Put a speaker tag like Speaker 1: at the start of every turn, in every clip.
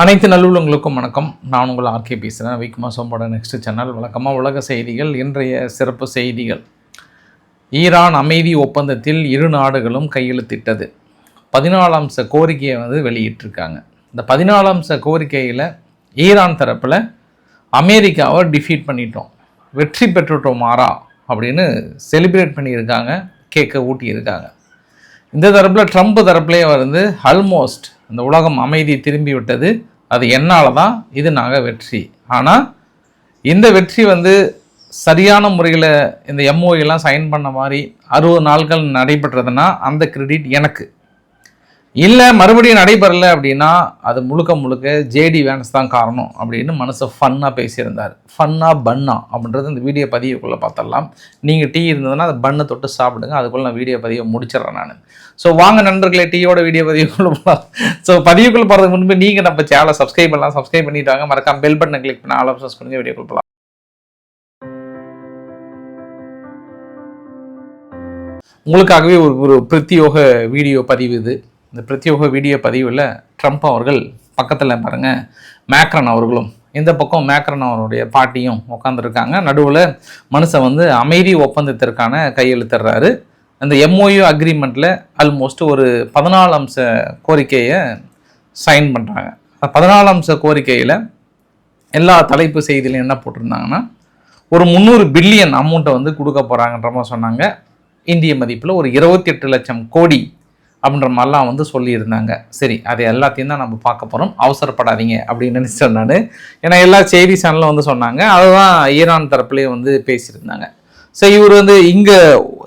Speaker 1: அனைத்து நல்லுள்ளங்களுக்கும் வணக்கம். நான் உங்கள் ஆர்கே பேசுகிறேன். விக்மா சோம்போட நெக்ஸ்ட் சேனல். வழக்கமாக உலக செய்திகள். இன்றைய சிறப்பு செய்திகள். ஈரான் அமைதி ஒப்பந்தத்தில் இரு நாடுகளும் கையெழுத்திட்டது. 14 அம்ச கோரிக்கையை வெளியிட்டிருக்காங்க. இந்த 14 அம்ச கோரிக்கையில் ஈரான் தரப்பில் அமெரிக்காவை டிஃபீட் பண்ணிட்டோம், வெற்றி பெற்றுட்டோம் மாறா அப்படின்னு செலிப்ரேட் பண்ணியிருக்காங்க, கேக்கை ஊட்டியிருக்காங்க. இந்த தரப்பில் ட்ரம்ப் தரப்புலேயே ஆல்மோஸ்ட் இந்த உலகம் அமைதி திரும்பி விட்டது, அது என்னால் தான், இது நாங்கள் வெற்றி. ஆனால் இந்த வெற்றி சரியான முறையில் இந்த எம்ஓஎல்லாம் சைன் பண்ண மாதிரி 60 நாட்கள் நடைபெற்றதுன்னா அந்த கிரெடிட் எனக்கு இல்லை. மறுபடியும் நடைபெறலை அப்படின்னா அது முழுக்க ஜேடி வேன்ஸ் தான் காரணம் அப்படின்னு மனசை ஃபன்னாக பேசியிருந்தார். ஃபன்னா பன்னா அப்படின்றது இந்த வீடியோ பதிவுக்குள்ளே பார்த்துடலாம். நீங்கள் டீ இருந்ததுன்னா அதை பண்ணை தொட்டு சாப்பிடுங்க. அதுக்குள்ளே நான் வீடியோ பதிவை முடிச்சிடறேன் நான். ஸோ வாங்க நண்பர்களே, டீயோட வீடியோ பதிவுக்குள்ளே போகலாம். ஸோ பதிவுக்குள்ளே போகிறதுக்கு முன்பு நீங்கள் நம்ம சேனலை சப்ஸ்கிரைப் பண்ணலாம். சப்ஸ்கிரைப் பண்ணிட்டு வாங்க. மறக்காம பெல் பட்டனை கிளிக் பண்ணி ஆல் ஆப்ஷன்ஸ் கொடுங்க. வீடியோக்குள்ள போகலாம். உங்களுக்காகவே ஒரு பிரத்யோக வீடியோ பதிவு இது. இந்த பிரத்யோக வீடியோ பதிவில் ட்ரம்ப் அவர்கள் பக்கத்தில் பாருங்கள், மேக்ரன் அவர்களும் இந்த பக்கம் மேக்ரன் அவருடைய பாட்டியும் உட்காந்துருக்காங்க. நடுவில் மனுஷன் அமைதி ஒப்பந்தத்திற்கான கையெழுத்துறாரு. அந்த எம்ஓயு அக்ரிமெண்ட்டில் ஆல்மோஸ்ட் ஒரு 14 அம்ச கோரிக்கையை சைன் பண்ணுறாங்க. 14 அம்ச கோரிக்கையில் எல்லா தலைப்பு செய்தியிலும் என்ன போட்டிருந்தாங்கன்னா, ஒரு 300 பில்லியன் அமௌண்ட்டை கொடுக்க போகிறாங்கன்ற மாதிரி சொன்னாங்க. இந்திய மதிப்பில் ஒரு 28 லட்சம் கோடி அப்படின்ற மாதிரிலாம் சொல்லியிருந்தாங்க. சரி, அது எல்லாத்தையும் தான் நம்ம பார்க்க போகிறோம். அவசரப்படாதீங்க அப்படின்னு நினச்சிட்டேன் நான். ஏன்னா எல்லா செய்தி சேனலும் சொன்னாங்க, அதுதான் ஈரான் தரப்புலேயே பேசியிருந்தாங்க. ஸோ இவர் இங்கே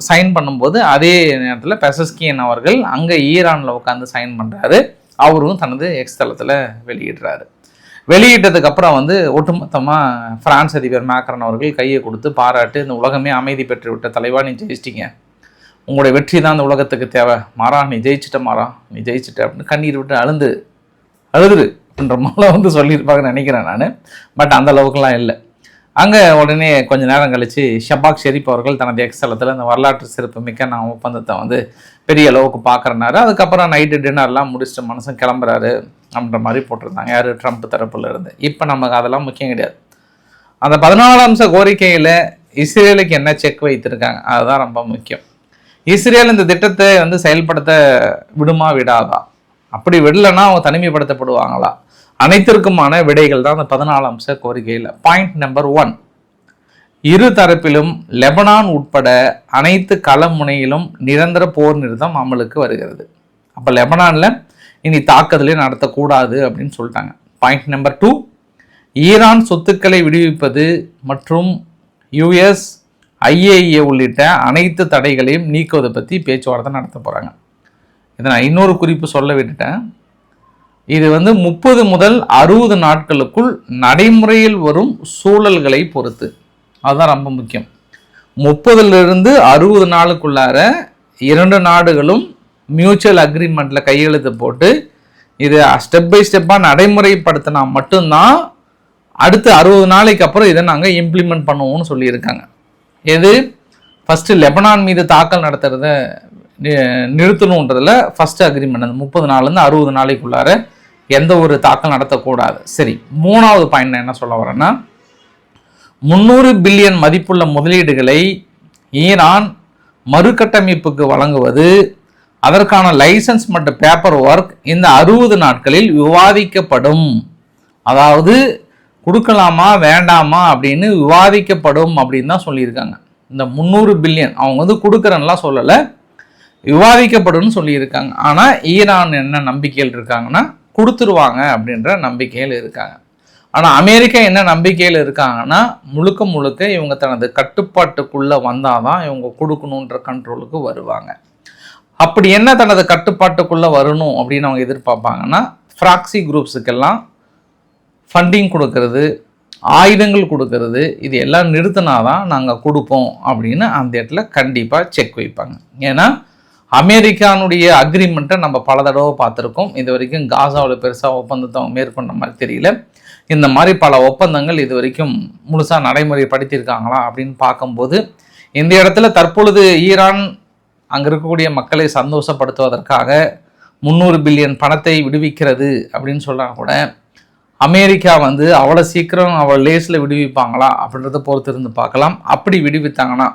Speaker 1: சைன் பண்ணும்போது அதே நேரத்தில் பெசஸ்கியன் அவர்கள் அங்கே ஈரானில் உட்காந்து சைன் பண்ணுறாரு. அவரும் தனது எக்ஸ் தளத்தில் வெளியிடுறாரு. வெளியிட்டதுக்கப்புறம் ஒட்டுமொத்தமாக பிரான்ஸ் அதிபர் மேக்ரன் அவர்கள் கையை கொடுத்து பாராட்டு, இந்த உலகமே அமைதி பெற்று விட்ட தலைவா, நீ ஜெயிச்சிட்டிங்க, உங்களுடைய வெற்றி தான் அந்த உலகத்துக்கு தேவை, மாறா நீ ஜெயிச்சிட்ட, மாறா நீ ஜெயிச்சிட்ட அப்படின்னு கண்ணீர் விட்டு அழுதுரு அப்படின்ற மாதிரிலாம் சொல்லியிருப்பாங்கன்னு நினைக்கிறேன் நான். பட் அந்த அளவுக்குலாம் இல்லை. அங்கே உடனே கொஞ்சம் நேரம் கழித்து ஷபாக் ஷெரீப் அவர்கள் தனது எக்ஸ்தலத்தில் இந்த வரலாற்று சிறப்பு மிக்க நான் ஒப்பந்தத்தை பெரிய அளவுக்கு பார்க்குறனாரு. அதுக்கப்புறம் நைட்டு டின்னர்லாம் முடிச்சுட்டு மனுஷன் கிளம்புறாரு அப்படின்ற மாதிரி போட்டிருந்தாங்க யார், ட்ரம்ப் தரப்புல இருந்து. இப்போ நமக்கு அதெல்லாம் முக்கியம் கிடையாது. அந்த 14 அம்ச கோரிக்கையில் இஸ்ரேலுக்கு என்ன செக் வைத்திருக்காங்க அதுதான் ரொம்ப முக்கியம். இஸ்ரேல் இந்த திட்டத்தை செயல்படுத்த விடுமா விடாதா, அப்படி விடலைன்னா அவங்க தனிமைப்படுத்தப்படுவாங்களா, அனைத்திற்குமான விடைகள் தான் அந்த 14 அம்ச கோரிக்கையில். பாயிண்ட் நம்பர் 1, இரு தரப்பிலும் லெபனான் உட்பட அனைத்து களமுனையிலும் நிரந்தர போர் நிறுத்தம் அமலுக்கு வருகிறது. அப்போ லெபனானில் இனி தாக்குதலே நடத்தக்கூடாது அப்படின்னு சொல்லிட்டாங்க. பாயிண்ட் நம்பர் 2, ஈரான் சொத்துக்களை விடுவிப்பது மற்றும் யுஎஸ் ஐஏஏ உள்ளிட்ட அனைத்து தடைகளையும் நீக்குவதை பற்றி பேச்சுவார்த்தை நடத்த போகிறாங்க. இதை நான் இன்னொரு குறிப்பு சொல்ல விட்டுட்டேன். இது 30 முதல் 60 நாட்களுக்குள் நடைமுறையில் வரும் சூழல்களை பொறுத்து, அதுதான் ரொம்ப முக்கியம். 30லிருந்து 60 நாளுக்குள்ளார 2 நாடுகளும் மியூச்சுவல் அக்ரிமெண்ட்டில் கையெழுத்து போட்டு இதை ஸ்டெப் பை ஸ்டெப்பாக நடைமுறைப்படுத்தினா மட்டும்தான் அடுத்து 60 நாளைக்கு அப்புறம் இதை நாங்கள் இம்ப்ளிமெண்ட் பண்ணுவோம்னு சொல்லியிருக்காங்க. எது, ஃபஸ்ட்டு லெபனான் மீது தாக்கல் நடத்துறத நிறுத்தணுன்றதில் ஃபஸ்ட்டு அக்ரிமெண்ட். அந்த 30 நாள்லேருந்து 60 நாளைக்குள்ளார எந்த ஒரு தாக்கல் நடத்தக்கூடாது. சரி, 3வது பாயிண்ட் என்ன சொல்ல வரேன்னா, 300 பில்லியன் மதிப்புள்ள முதலீடுகளை ஈரான் மறுகட்டமைப்புக்கு வழங்குவது, அதற்கான லைசன்ஸ் மற்றும் பேப்பர் ஒர்க் இந்த 60 நாட்களில் விவாதிக்கப்படும். அதாவது கொடுக்கலாமா வேண்டாமா அப்படின்னு விவாதிக்கப்படும் அப்படின்னு தான் சொல்லியிருக்காங்க. இந்த 300 பில்லியன் அவங்க கொடுக்குறேன்னெலாம் சொல்லலை, விவாதிக்கப்படும் சொல்லியிருக்காங்க. ஆனால் ஈரான் என்ன நம்பிக்கையில் இருக்காங்கன்னா கொடுத்துருவாங்க அப்படின்ற நம்பிக்கையில் இருக்காங்க. ஆனால் அமெரிக்கா என்ன நம்பிக்கையில் இருக்காங்கன்னா முழுக்க இவங்க தனது கட்டுப்பாட்டுக்குள்ளே வந்தால் தான் இவங்க கொடுக்கணுன்ற கண்ட்ரோலுக்கு வருவாங்க. அப்படி என்ன தனது கட்டுப்பாட்டுக்குள்ளே வரணும் அப்படின்னு அவங்க எதிர்பார்ப்பாங்கன்னா, ஃப்ராக்சி குரூப்ஸுக்கெல்லாம் ஃபண்டிங் கொடுக்கறது, ஆயுதங்கள் கொடுக்கறது, இது எல்லாம் நிறுத்தினாதான் நாங்கள் கொடுப்போம் அப்படின்னு அந்த இடத்துல கண்டிப்பாக செக் வைப்பாங்க. ஏன்னா அமெரிக்கானுடைய அக்ரிமெண்ட்டை நம்ம பல தடவை பார்த்துருக்கோம். இது வரைக்கும் காசாவில் பெருசாக ஒப்பந்தத்தை அவங்க மேற்கொண்ட மாதிரி தெரியல. இந்த மாதிரி பல ஒப்பந்தங்கள் இது வரைக்கும் முழுசாக நடைமுறைப்படுத்தியிருக்காங்களா அப்படின்னு பார்க்கும்போது, இந்த இடத்துல தற்பொழுது ஈரான் அங்கே இருக்கக்கூடிய மக்களை சந்தோஷப்படுத்துவதற்காக 300 பில்லியன் பணத்தை விடுவிக்கிறது அப்படின்னு சொல்கிறாங்க கூட, அமெரிக்கா வந்து அவ்வளோ சீக்கிரம் அவள் லேஸில் விடுவிப்பாங்களா அப்படின்றத பொறுத்து இருந்து பார்க்கலாம். அப்படி விடுவித்தாங்கன்னா,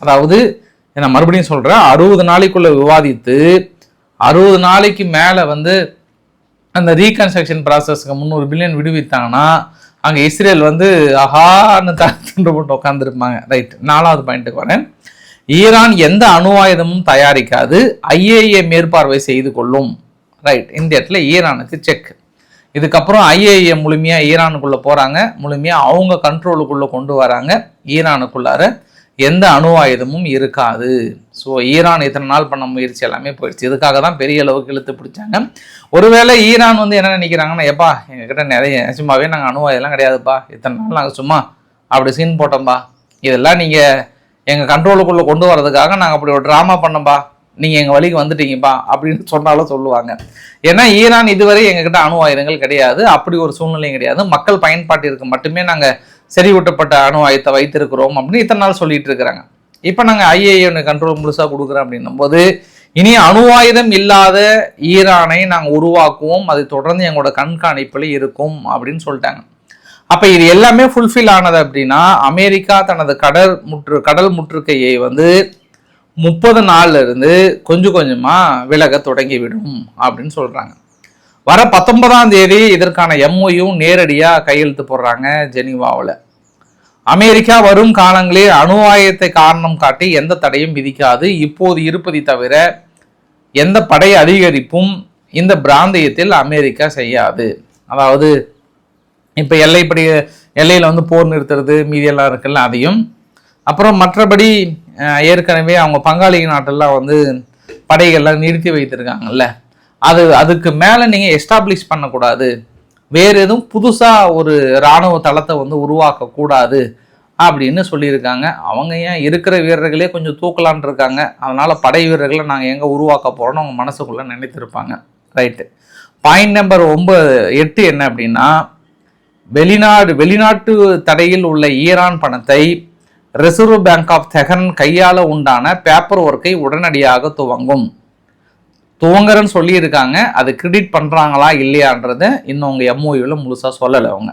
Speaker 1: அதாவது நான் மறுபடியும் சொல்கிறேன், 60 நாளைக்குள்ளே விவாதித்து 60 நாளைக்கு மேலே வந்து அந்த ரீகன்ஸ்ட்ரக்ஷன் ப்ராசஸ்க்கு 300 பில்லியன் விடுவித்தாங்கன்னா அங்கே இஸ்ரேல் வந்து ஆஹான்னு துண்டு போட்டு உட்காந்துருப்பாங்க. ரைட், 4வது பாயிண்ட்டுக்கு வரேன். ஈரான் எந்த அணு ஆயுதமும் தயாரிக்காது, IAEA மேற்பார்வை செய்து கொள்ளும். ரைட், இந்த இடத்துல ஈரானுக்கு செக். இதுக்கப்புறம் IAEA முழுமையாக ஈரானுக்குள்ளே போகிறாங்க, முழுமையாக அவங்க கண்ட்ரோலுக்குள்ளே கொண்டு வராங்க. ஈரானுக்குள்ளார எந்த அணு ஆயுதமும் இருக்காது. ஸோ ஈரான் இத்தனை நாள் பண்ண முயற்சி எல்லாமே போயிடுச்சு. இதுக்காக தான் பெரிய அளவுக்கு இழுத்து பிடிச்சாங்க. ஒருவேளை ஈரான் வந்து என்ன நினைக்கிறாங்கன்னா, எப்பா எங்ககிட்ட நிறைய சும்மாவே நாங்கள் அணு ஆயுதம்லாம் கிடையாதுப்பா, இத்தனை நாள் நாங்கள் சும்மா அப்படி சீன் போட்டோம்பா, இதெல்லாம் நீங்கள் எங்கள் கண்ட்ரோலுக்குள்ளே கொண்டு வரதுக்காக நாங்கள் அப்படி ஒரு ட்ராமா பண்ணோம்பா, நீங்கள் எங்கள் வழிக்கு வந்துட்டீங்கப்பா அப்படின்னு சொன்னாலும் சொல்லுவாங்க. ஏன்னா ஈரான் இதுவரை எங்ககிட்ட அணு ஆயுதங்கள் கிடையாது, அப்படி ஒரு சூழ்நிலையும் கிடையாது, மக்கள் பயன்பாட்டிற்கு மட்டுமே நாங்கள் செறிவூட்டப்பட்ட அணு ஆயுதத்தை வைத்திருக்கிறோம் அப்படின்னு இத்தனை நாள் சொல்லிட்டு இருக்கிறாங்க. இப்போ நாங்கள் IAEA கண்ட்ரோல் முழுசாக கொடுக்குறோம் அப்படின்னும் போது இனி அணு ஆயுதம் இல்லாத ஈரானை நாங்கள் உருவாக்குவோம், அது தொடர்ந்து எங்களோட கண்காணிப்பில் இருக்கும் அப்படின்னு சொல்லிட்டாங்க. அப்போ இது எல்லாமே ஃபுல்ஃபில் ஆனது அப்படின்னா அமெரிக்கா தனது கடல் முற்றுகையை வந்து 30 நாள்ல இருந்து கொஞ்சம் கொஞ்சமாக விலக தொடங்கிவிடும் அப்படின்னு சொல்கிறாங்க. வர 19ஆம் தேதி இதற்கான MOU நேரடியாக கையெழுத்து போடுறாங்க ஜெனீவாவில். அமெரிக்கா வரும் காலங்களில் அணு ஆயுதத்தை காரணம் காட்டி எந்த தடையும் விதிக்காது, இப்போது இருப்பதை தவிர எந்த படை அதிகரிப்பும் இந்த பிராந்தியத்தில் அமெரிக்கா செய்யாது. அதாவது இப்போ எல்லையில் வந்து போர் நிறுத்துறது மீதியெல்லாம் இருக்குல்ல, அதையும் அப்புறம் மற்றபடி ஏற்கனவே அவங்க பங்காளி நாட்டெல்லாம் வந்து படைகள்லாம் நிறுத்தி வைத்திருக்காங்கல்ல, அதுக்கு மேலே நீங்கள் எஸ்டாப்ளிஷ் பண்ணக்கூடாது, வேறு எதுவும் புதுசாக ஒரு இராணுவ தளத்தை வந்து உருவாக்கக்கூடாது அப்படின்னு சொல்லியிருக்காங்க. அவங்க ஏன் இருக்கிற வீரர்களே கொஞ்சம் தூக்கலான் இருக்காங்க, அதனால் படை வீரர்களை நாங்கள் எங்கே உருவாக்க போகிறோன்னு அவங்க மனசுக்குள்ளே நினைத்திருப்பாங்க. ரைட்டு. பாயிண்ட் நம்பர் 8 என்ன அப்படின்னா, வெளிநாட்டு தடையில் உள்ள ஈரான் பணத்தை ரிசர்வ் பேங்க் ஆஃப் தெஹ்ரான் கையாள உண்டான பேப்பர் ஒர்க்கை உடனடியாக துவங்குறன்னு சொல்லியிருக்காங்க. அது கிரெடிட் பண்ணுறாங்களா இல்லையான்றதை இன்னும் அவங்க MOUவில் முழுசாக சொல்லலை அவங்க.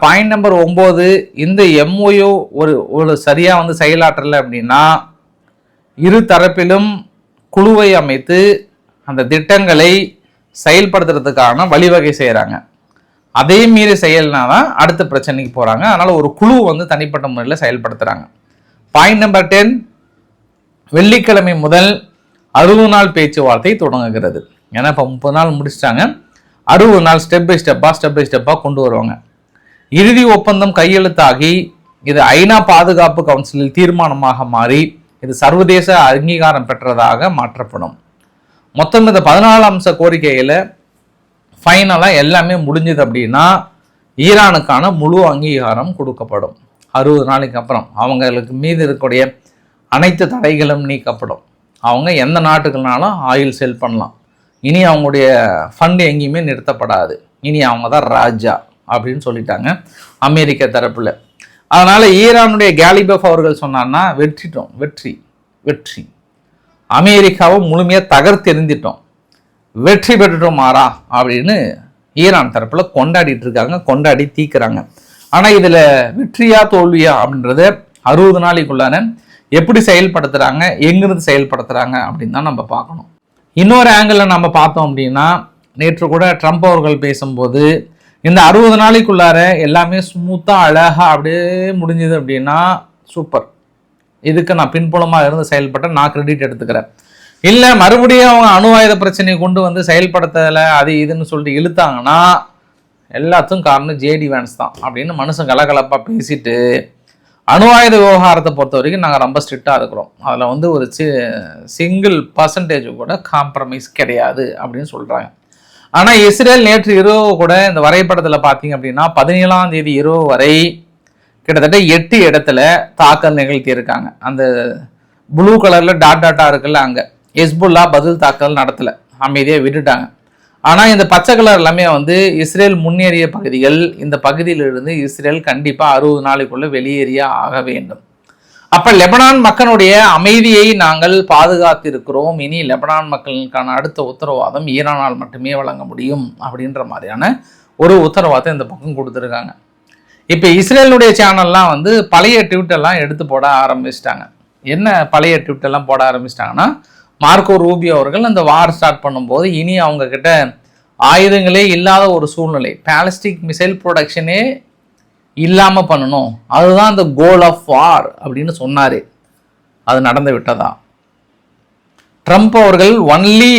Speaker 1: பாயிண்ட் நம்பர் 9, இந்த MOU ஒரு சரியாக வந்து செயலாற்றலை அப்படின்னா இரு தரப்பிலும் குழுவை அமைத்து அந்த திட்டங்களை செயல்படுத்துறதுக்கான வழிவகை செய்கிறாங்க. அதே மீறி செயல்னா தான் அடுத்த பிரச்சனைக்கு போகிறாங்க. அதனால் ஒரு குழு வந்து தனிப்பட்ட முறையில் செயல்படுத்துகிறாங்க. பாயிண்ட் நம்பர் 10, வெள்ளிக்கிழமை முதல் 60 நாள் பேச்சுவார்த்தை தொடங்குகிறது. ஏன்னா இப்போ 30 நாள் முடிச்சிட்டாங்க, 60 நாள் ஸ்டெப் பை ஸ்டெப்பாக கொண்டு வருவாங்க. இறுதி ஒப்பந்தம் கையெழுத்தாகி இது ஐநா பாதுகாப்பு கவுன்சிலில் தீர்மானமாக மாறி இது சர்வதேச அங்கீகாரம் பெற்றதாக மாற்றப்படும். மொத்தம் இந்த 14 அம்ச கோரிக்கையில் ஃபைனலாக எல்லாமே முடிஞ்சது அப்படின்னா ஈரானுக்கான முழு அங்கீகாரம் கொடுக்கப்படும். 60 நாளைக்கு அப்புறம் அவங்களுக்கு மீது இருக்கக்கூடிய அனைத்து தடைகளும் நீக்கப்படும். அவங்க எந்த நாட்டுக்குனாலும் ஆயில் செல் பண்ணலாம். இனி அவங்களுடைய ஃபண்ட் எங்கேயுமே நிறுத்தப்படாது. இனி அவங்க தான் ராஜா அப்படின்னு சொல்லிட்டாங்க அமெரிக்க தரப்பில். அதனால் ஈரானுடைய கேலிபஃப் அவர்கள் சொன்னார்னா வெற்றி அமெரிக்காவை முழுமையாக தகர்த்தெறிந்துட்டோம், வெற்றி பெற்றுட்டோம் மாறா அப்படின்னு ஈரான் தரப்பில் கொண்டாடி தீக்குறாங்க. ஆனால் இதில் வெற்றியா தோல்வியா அப்படின்றத 60 நாளைக்குள்ளான எப்படி செயல்படுத்துகிறாங்க, எங்கிருந்து செயல்படுத்துகிறாங்க அப்படின்னு தான் நம்ம பார்க்கணும். இன்னொரு ஆங்கிளில் நம்ம பார்த்தோம் அப்படின்னா, நேற்று கூட ட்ரம்ப் அவர்கள் பேசும்போது இந்த 60 நாளைக்குள்ளார எல்லாமே ஸ்மூத்தாக அழகாக அப்படியே முடிஞ்சது அப்படின்னா சூப்பர், இதுக்கு நான் பின்புலமாக இருந்து செயல்பட்ட நான் கிரெடிட் எடுத்துக்கிறேன். இல்லை மறுபடியும் அவங்க அணு ஆயுத பிரச்சனையை கொண்டு வந்து செயல்படுத்தலை அது இதுன்னு சொல்லிட்டு இழுத்தாங்கன்னா எல்லாத்துக்கும் காரணம் JD Vance தான் அப்படின்னு மனுஷன் கலகலப்பாக பேசிட்டு அணு ஆயுத விவகாரத்தை பொறுத்த வரைக்கும் நாங்கள் ரொம்ப ஸ்ட்ரிக்டாக இருக்கிறோம், அதில் வந்து ஒரு %1 கூட காம்ப்ரமைஸ் கிடையாது அப்படின்னு சொல்கிறாங்க. ஆனால் இஸ்ரேல் நேற்று இரவு கூட இந்த வரைபடத்தில் பார்த்தீங்க அப்படின்னா 17ஆம் தேதி இரவு வரை கிட்டத்தட்ட 8 இடத்துல தாக்கல் நிகழ்த்தியிருக்காங்க. அந்த ப்ளூ கலரில் டாட்டா இருக்குல்ல, அங்கே ஹெஸ்புல்லா பதில் தாக்கல் நடத்தலை, அமைதியாக விட்டுட்டாங்க. ஆனால் இந்த பச்சை கலர் எல்லாமே வந்து இஸ்ரேல் முன்னேறிய பகுதிகள். இந்த பகுதியிலிருந்து இஸ்ரேல் கண்டிப்பாக 60 நாளைக்குள்ளே வெளியேறிய ஆக வேண்டும். அப்போ லெபனான் மக்களுடைய அமைதியை நாங்கள் பாதுகாத்திருக்கிறோம், இனி லெபனான் மக்களுக்கான அடுத்த உத்தரவாதம் ஈரானால் மட்டுமே வழங்க முடியும் அப்படின்ற மாதிரியான ஒரு உத்தரவாதத்தை இந்த பக்கம் கொடுத்துருக்காங்க. இப்போ இஸ்ரேலுடைய சேனல்லாம் வந்து பழைய ட்வீட்டெல்லாம் எடுத்து போட ஆரம்பிச்சிட்டாங்க. என்ன பழைய ட்வீட்டெல்லாம் போட ஆரம்பிச்சிட்டாங்கன்னா, மார்க்கோ ரூபியோ அவர்கள் அந்த வார் ஸ்டார்ட் பண்ணும்போது இனி அவங்க கிட்ட ஆயுதங்களே இல்லாத ஒரு சூழ்நிலை, பாலிஸ்டிக் மிசைல் ப்ரொடக்ஷனே இல்லாமல் பண்ணணும், அதுதான் இந்த கோல் ஆஃப் வார் அப்படின்னு சொன்னார். அது நடந்து விட்டதா? ட்ரம்ப் அவர்கள் ஒன்லி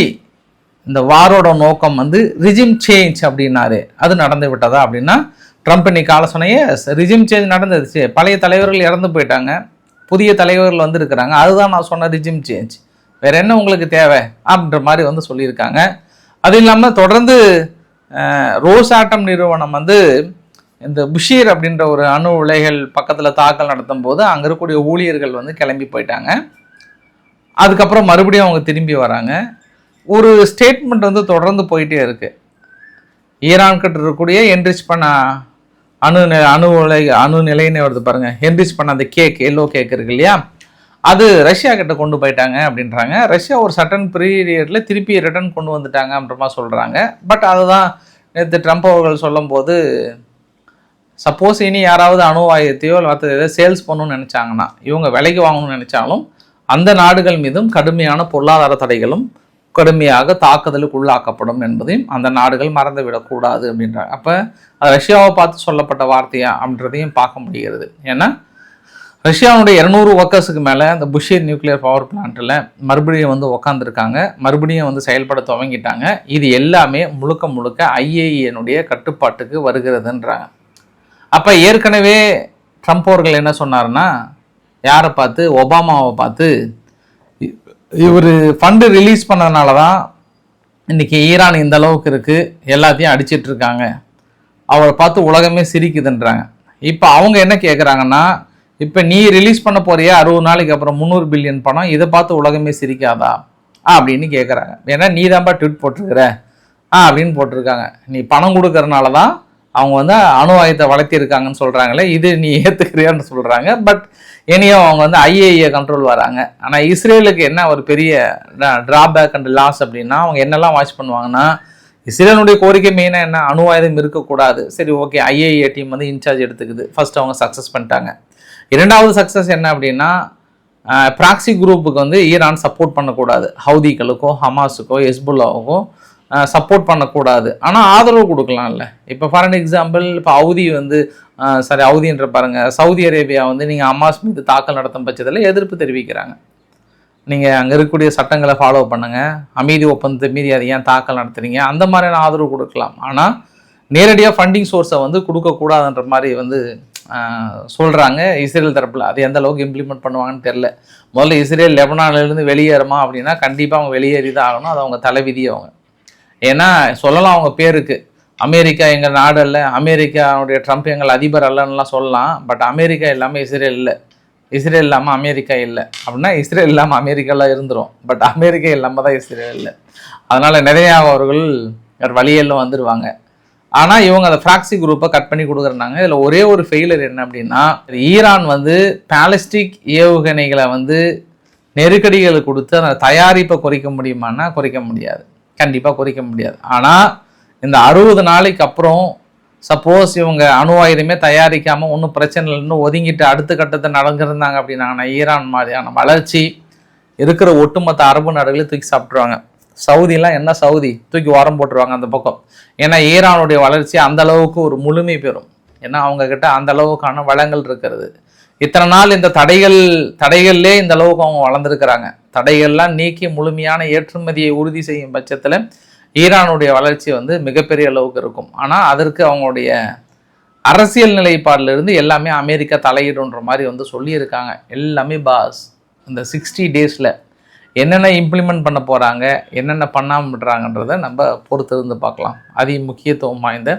Speaker 1: இந்த வாரோட நோக்கம் வந்து ரிஜிம் சேஞ்ச் அப்படின்னாரு. அது நடந்து விட்டதா அப்படின்னா, ட்ரம்ப் இன்னைக்கு ஆலோசனையே ரிஜிம் சேஞ்ச் நடந்துருச்சு, பழைய தலைவர்கள் இறந்து போயிட்டாங்க, புதிய தலைவர்கள் வந்து இருக்கிறாங்க, அதுதான் நான் சொன்ன ரிஜிம் சேஞ்ச், வேற என்ன உங்களுக்கு தேவை அப்படின்ற மாதிரி வந்து சொல்லியிருக்காங்க. அது இல்லாமல் தொடர்ந்து ரோஸ் ஆட்டம் நிறுவனம் வந்து இந்த புஷீர் அப்படின்ற ஒரு அணு உலைகள் பக்கத்தில் தாக்கல் நடத்தும் போது அங்கே இருக்கக்கூடிய ஊழியர்கள் வந்து கிளம்பி போயிட்டாங்க. அதுக்கப்புறம் மறுபடியும் அவங்க திரும்பி வராங்க. ஒரு ஸ்டேட்மெண்ட் வந்து தொடர்ந்து போயிட்டே இருக்கு. ஈரான் கிட்ட இருக்கக்கூடிய என்ரிச் பண்ண அணு நிலைன்னு வருது பாருங்க, என்ரிச் பண்ண அந்த கேக், எல்லோ கேக் இருக்கு இல்லையா, அது ரஷ்யா கிட்ட கொண்டு போயிட்டாங்க அப்படின்றாங்க. ரஷ்யா ஒரு சட்டன் பீரியடில் திருப்பி ரிட்டர்ன் கொண்டு வந்துட்டாங்க அப்படின்றமா சொல்கிறாங்க. பட் அதுதான் நேற்று ட்ரம்ப் அவர்கள் சொல்லும் போது, சப்போஸ் இனி யாராவது அணு ஆயுதத்தையோ மற்ற எதாவது சேல்ஸ் பண்ணணும்னு நினச்சாங்கன்னா, இவங்க விலைக்கு வாங்கணும்னு நினச்சாலும் அந்த நாடுகள் மீதும் கடுமையான பொருளாதார தடைகளும் கடுமையாக தாக்குதலுக்கு உள்ளாக்கப்படும் என்பதையும் அந்த நாடுகள் மறந்து விடக்கூடாது அப்படின்றாங்க. அப்போ அது ரஷ்யாவை பார்த்து சொல்லப்பட்ட வார்த்தையா அப்படின்றதையும் பார்க்க முடிகிறது. ஏன்னா ரஷ்யாவுடைய 200 ஒர்க்கர்ஸுக்கு மேலே அந்த புஷீர் நியூக்ளியர் பவர் பிளான்ட்டில் மறுபடியும் வந்து உக்காந்துருக்காங்க, மறுபடியும் வந்து செயல்பட துவங்கிட்டாங்க. இது எல்லாமே முழுக்க முழுக்க ஐஏஇனுடைய கட்டுப்பாட்டுக்கு வருகிறதுன்றாங்க. அப்போ ஏற்கனவே ட்ரம்ப் அவர்கள் என்ன சொன்னார்னா, யாரை பார்த்து, ஒபாமாவை பார்த்து, இவர் ஃபண்டு ரிலீஸ் பண்ணதுனால தான் இன்றைக்கி ஈரான் இந்த அளவுக்கு இருக்குது, எல்லாத்தையும் அடிச்சிட்ருக்காங்க, அவரை பார்த்து உலகமே சிரிக்குதுன்றாங்க. இப்போ அவங்க என்ன கேட்குறாங்கன்னா, இப்போ நீ ரிலீஸ் பண்ண போறியா 60 நாளைக்கு அப்புறம் 300 பில்லியன் பணம், இதை பார்த்து உலகமே சிரிக்காதா அப்படின்னு கேட்குறாங்க. ஏன்னா நீ தான்ப்பா ட்வீட் போட்டிருக்கிற அப்படின்னு போட்டிருக்காங்க. நீ பணம் கொடுக்கறனால தான் அவங்க வந்து அணு ஆயுதத்தை வளர்த்திருக்காங்கன்னு சொல்கிறாங்களே, இது நீ ஏற்றுக்கிறியான்னு சொல்கிறாங்க. பட் இனியும் அவங்க வந்து ஐஏஏ கண்ட்ரோல் வராங்க. ஆனால் இஸ்ரேலுக்கு என்ன ஒரு பெரிய ட்ராபேக் அண்ட் லாஸ் அப்படின்னா, அவங்க என்னெல்லாம் வாட்ச் பண்ணுவாங்கன்னா, இஸ்ரேலுடைய கோரிக்கை மெயினாக என்ன, அணு ஆயுதம் இருக்கக்கூடாது. சரி, ஓகே, ஐஏஏ டீம் வந்து இன்சார்ஜ் எடுத்துக்குது, ஃபர்ஸ்ட் அவங்க சக்ஸஸ் பண்ணிட்டாங்க. இரண்டாவது சக்ஸஸ் என்ன அப்படின்னா, ப்ராக்சி குரூப்புக்கு வந்து ஈரான் சப்போர்ட் பண்ணக்கூடாது, ஹவுதிகளுக்கோ ஹமாஸுக்கோ ஹெஸ்புல்லாவுக்கோ சப்போர்ட் பண்ணக்கூடாது, ஆனால் ஆதரவு கொடுக்கலாம்ல. இப்போ ஃபார் அன் எக்ஸாம்பிள், இப்போ ஹவுதி வந்து ஹவுதின்ற பாருங்கள், சவுதி அரேபியா வந்து நீங்கள் ஹமாஸ் மீது தாக்கல் நடத்தும் பட்சத்தில் எதிர்ப்பு தெரிவிக்கிறாங்க. நீங்கள் அங்கே இருக்கக்கூடிய சட்டங்களை ஃபாலோ பண்ணுங்கள், அமைதி ஒப்பந்தத்தை மீறி அதை ஏன் தாக்கல் நடத்துறீங்க, அந்த மாதிரியான ஆதரவு கொடுக்கலாம். ஆனால் நேரடியாக ஃபண்டிங் சோர்ஸை வந்து கொடுக்கக்கூடாதுன்ற மாதிரி வந்து சொல்கிறாங்க இஸ்ரேல் தரப்பில். அது எந்த அளவுக்கு இம்ப்ளிமெண்ட் பண்ணுவாங்கன்னு தெரில. முதல்ல இஸ்ரேல் லெபனான்லேருந்து வெளியேறுமா அப்படின்னா கண்டிப்பாக அவங்க வெளியேறி தான் ஆகணும், அது அவங்க தலைவிதி. அவங்க ஏன்னா சொல்லலாம் அவங்க பேருக்கு, அமெரிக்கா எங்கள் நாடு அல்ல, அமெரிக்காவுடைய ட்ரம்ப் எங்கள் அதிபர் அல்லன்னுலாம் சொல்லலாம். பட் அமெரிக்கா இல்லாமல் இஸ்ரேல் இல்லை, இஸ்ரேல் இல்லாமல் அமெரிக்கா இல்லை அப்படின்னா இஸ்ரேல் இல்லாமல் அமெரிக்காலாம் இருந்துடும். பட் அமெரிக்கா இல்லாமல் தான் இஸ்ரேல் இல்லை. அதனால் நிறையா அவர்கள் வழியெல்லாம் வந்துடுவாங்க. ஆனால் இவங்க அந்த ப்ராக்சி குரூப்பை கட் பண்ணி கொடுக்குறாங்க. இதில் ஒரே ஒரு ஃபெயிலர் என்ன அப்படின்னா, ஈரான் வந்து பாலிஸ்டிக் ஏவுகணைகளை வந்து நெருக்கடிகளை கொடுத்து அந்த தயாரிப்பை குறைக்க முடியுமான்னா குறைக்க முடியாது, கண்டிப்பாக குறைக்க முடியாது. ஆனால் இந்த 60 நாளைக்கு அப்புறம் சப்போஸ் இவங்க அணு ஆயுதமே தயாரிக்காமல் ஒன்றும் பிரச்சனை இல்லைன்னு ஒதுங்கிட்டு அடுத்த கட்டத்தை நடந்திருந்தாங்க அப்படின்னா, ஈரான் மாதிரியான வளர்ச்சி இருக்கிற ஒட்டுமொத்த அரபு நாடுகளையும் தூக்கி சாப்பிட்ருவாங்க. சவுதிலாம் என்ன சவுதி தூக்கி உரம் போட்டுருவாங்க அந்த பக்கம். ஏன்னா ஈரானுடைய வளர்ச்சி அந்த அளவுக்கு ஒரு முழுமை பெறும். ஏன்னா அவங்க கிட்ட அந்த அளவுக்கான வளங்கள் இருக்கிறது. இத்தனை நாள் இந்த தடைகள்லே இந்த அளவுக்கு அவங்க வளர்ந்துருக்கிறாங்க. தடைகள்லாம் நீக்கி முழுமையான ஏற்றுமதியை உறுதி செய்யும் பட்சத்தில் ஈரானுடைய வளர்ச்சி வந்து மிகப்பெரிய அளவுக்கு இருக்கும். ஆனால் அதற்கு அவங்களுடைய அரசியல் நிலைப்பாடிலிருந்து எல்லாமே அமெரிக்கா தலையிடுன்ற மாதிரி வந்து சொல்லியிருக்காங்க. எல்லாமே பாஸ் இந்த 60 டேஸில் என்னென்ன இம்ப்ளிமெண்ட் பண்ண போகிறாங்க, என்னென்ன பண்ணாமல் விடுறாங்கன்றதை நம்ம பொறுத்திருந்து பார்க்கலாம். அதி முக்கியத்துவம் வாய்ந்த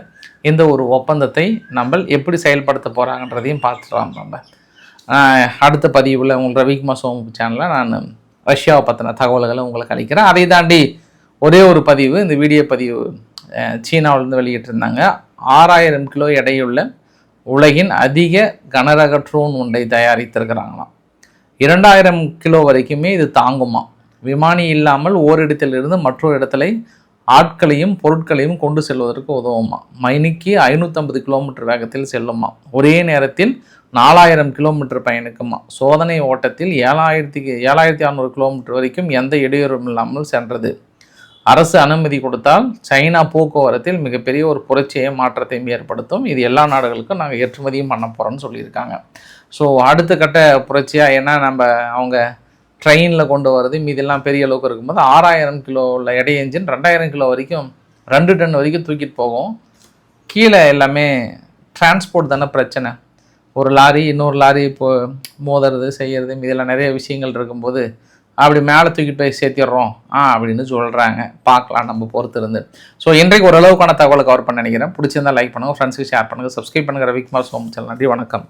Speaker 1: இந்த ஒரு ஒப்பந்தத்தை நம்ம எப்படி செயல்படுத்த போகிறாங்கன்றதையும் பார்த்துக்கலாம். நம்ம அடுத்த பதிவில் உங்கள் ரவிக்குமார் சோமு சேனலில் நான் ரஷ்யாவை பற்றின தகவல்களை உங்களுக்கு அளிக்கிறேன். அதை தாண்டி ஒரே ஒரு பதிவு, இந்த வீடியோ பதிவு சீனாவிலேருந்து வெளியிட்டிருந்தாங்க. 6000 கிலோ எடையுள்ள உலகின் அதிக கனரக ட்ரோன் ஒன்றை தயாரித்திருக்கிறாங்களாம். 2000 கிலோ வரைக்குமே இது தாங்குமா, விமானி இல்லாமல் ஓரிடத்திலிருந்து மற்றொரு இடத்துல ஆட்களையும் பொருட்களையும் கொண்டு செல்வதற்கு உதவுமா. மணிக்கு 550 கிலோமீட்டர் வேகத்தில் செல்லுமா. ஒரே நேரத்தில் 4000 கிலோமீட்டர் பயணிக்குமா. சோதனை ஓட்டத்தில் 7600 கிலோமீட்டர் வரைக்கும் எந்த இடையூறும் இல்லாமல் சென்றது. அரசு அனுமதி கொடுத்தால் சைனா போக்குவரத்தில் மிகப்பெரிய ஒரு புரட்சியை மாற்றத்தையும் ஏற்படுத்தும். இது எல்லா நாடுகளுக்கும் நாங்கள் ஏற்றுமதியும் பண்ண போகிறோம்னு சொல்லியிருக்காங்க. ஸோ அடுத்த கட்ட புரட்சியாக ஏன்னா நம்ம அவங்க ட்ரெயினில் கொண்டு வரது மீதெல்லாம் பெரிய அளவுக்கு இருக்கும்போது 6000 கிலோ உள்ள எடை என்ஜின் 2000 கிலோ வரைக்கும் 2 டன் வரைக்கும் தூக்கிட்டு போகும். கீழே எல்லாமே டிரான்ஸ்போர்ட் தானே பிரச்சனை. ஒரு லாரி இன்னொரு லாரி இப்போ மோதுறது செய்கிறது இதெல்லாம் நிறைய விஷயங்கள் இருக்கும்போது அப்படி மேலே தூக்கிட்டு போய் சேர்த்திடுறோம் அப்படின்னு சொல்கிறாங்க. பார்க்கலாம் நம்ம பொறுத்து இருந்து. ஸோ இன்றைக்கு ஓரளவுக்கான தகவலை கவர் பண்ண நினைக்கிறேன். பிடிச்சிருந்தால் லைக் பண்ணுங்கள், ஃப்ரெண்ட்ஸுக்கு ஷேர் பண்ணுங்கள், சப்ஸ்கிரைப் பண்ணுங்கள். ரவிக்குமார் சோமச்சல். நன்றி, வணக்கம்.